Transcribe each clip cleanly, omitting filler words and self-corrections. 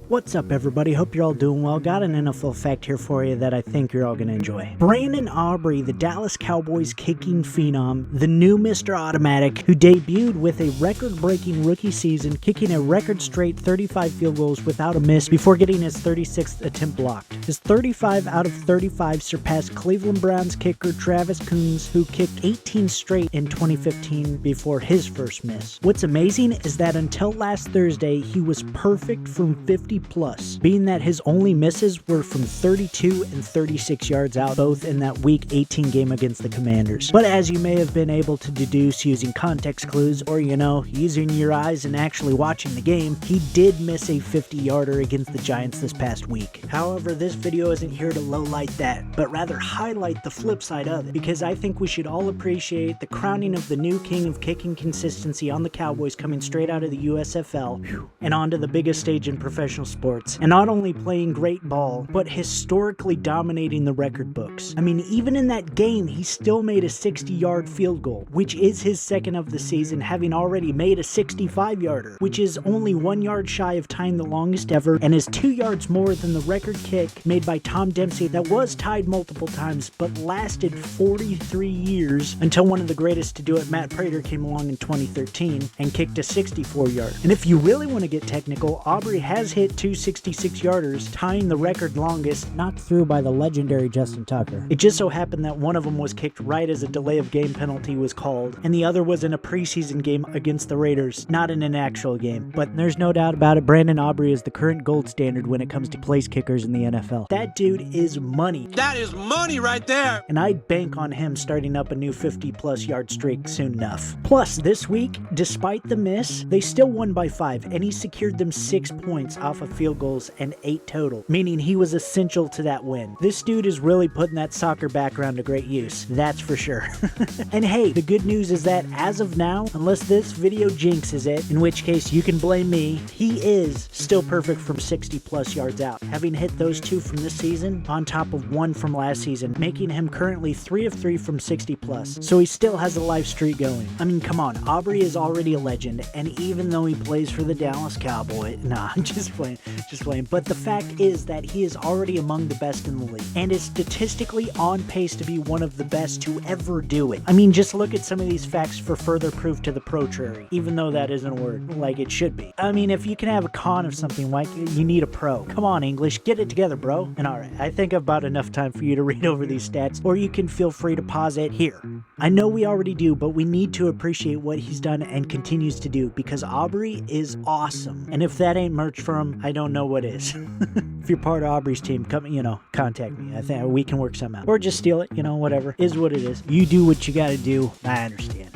What's up, everybody? Hope you're all doing well. Got an NFL fact here for you that I think you're all going to enjoy. Brandon Aubrey, the Dallas Cowboys kicking phenom, the new Mr. Automatic, who debuted with a record-breaking rookie season, kicking a record-straight 35 field goals without a miss before getting his 36th attempt blocked. His 35 out of 35 surpassed Cleveland Browns kicker Travis Coons, who kicked 18 straight in 2015 before his first miss. What's amazing is that until last Thursday, he was perfect from 50 plus, being that his only misses were from 32 and 36 yards out, both in that Week 18 game against the Commanders. But as you may have been able to deduce using context clues, or using your eyes and actually watching the game, he did miss a 50-yarder against the Giants this past week. However, this video isn't here to lowlight that, but rather highlight the flip side of it, because I think we should all appreciate the crowning of the new king of kicking consistency on the Cowboys coming straight out of the USFL and onto the biggest stage in professional sports, and not only playing great ball, but historically dominating the record books. I mean, even in that game, he still made a 60-yard field goal, which is his second of the season, having already made a 65-yarder, which is only 1 yard shy of tying the longest ever, and is 2 yards more than the record kick made by Tom Dempsey that was tied multiple times, but lasted 43 years until one of the greatest to do it, Matt Prater, came along in 2013 and kicked a 64-yard. And if you really want to get technical, Aubrey has hit two 66-yarders, tying the record longest, knocked through by the legendary Justin Tucker. It just so happened that one of them was kicked right as a delay of game penalty was called, and the other was in a preseason game against the Raiders, not in an actual game. But there's no doubt about it, Brandon Aubrey is the current gold standard when it comes to place kickers in the NFL. That dude is money. That is money right there! And I'd bank on him starting up a new 50-plus yard streak soon enough. Plus, this week, despite the miss, they still won by 5, and he secured them 6 points off of field goals and 8 total, meaning he was essential to that win. This dude is really putting that soccer background to great use, that's for sure. And hey, the good news is that as of now, unless this video jinxes it, in which case you can blame me, he is still perfect from 60 plus yards out, having hit those 2 from this season on top of 1 from last season, making him currently 3 of 3 from 60 plus. So he still has a live streak going. I mean, come on, Aubrey is already a legend, and even though he plays for the Dallas Cowboys, nah, I'm just playing. But the fact is that he is already among the best in the league and is statistically on pace to be one of the best to ever do it. I mean, just look at some of these facts for further proof to the Prater, even though that isn't a word like it should be. I mean, if you can have a con of something, like you need a pro. Come on, English, get it together, bro. And alright, I think I've about enough time for you to read over these stats, or you can feel free to pause it here. I know we already do, but we need to appreciate what he's done and continues to do, because Aubrey is awesome. And if that ain't merch for him, I don't know what is. If you're part of Aubrey's team, come, contact me. I think we can work something out. Or just steal it, whatever. Is what it is. You do what you gotta do. I understand.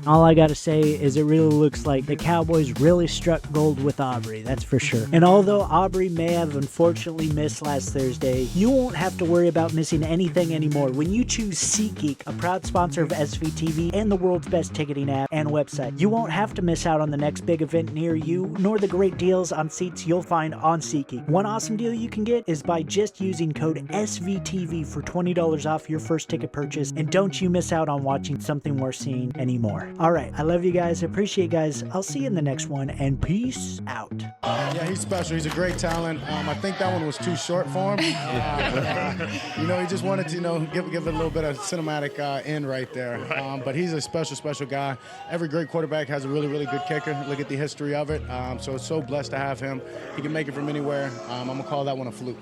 All I gotta say is it really looks like the Cowboys really struck gold with Aubrey, that's for sure. And although Aubrey may have unfortunately missed last Thursday, you won't have to worry about missing anything anymore when you choose SeatGeek, a proud sponsor of SVTV and the world's best ticketing app and website. You won't have to miss out on the next big event near you, nor the great deals on seats you'll find on SeatGeek. One awesome deal you can get is by just using code SVTV for $20 off your first ticket purchase, and don't you miss out on watching something worth seeing anymore. Alright, I love you guys, I appreciate you guys, I'll see you in the next one, and peace out. Yeah, he's special, he's a great talent. I think that one was too short for him. He just wanted to, give it a little bit of cinematic end right there. But he's a special guy. Every great quarterback has a really, really good kicker. Look at the history of it. So it's so blessed to have him. He can make it from anywhere. I'm going to call that one a fluke.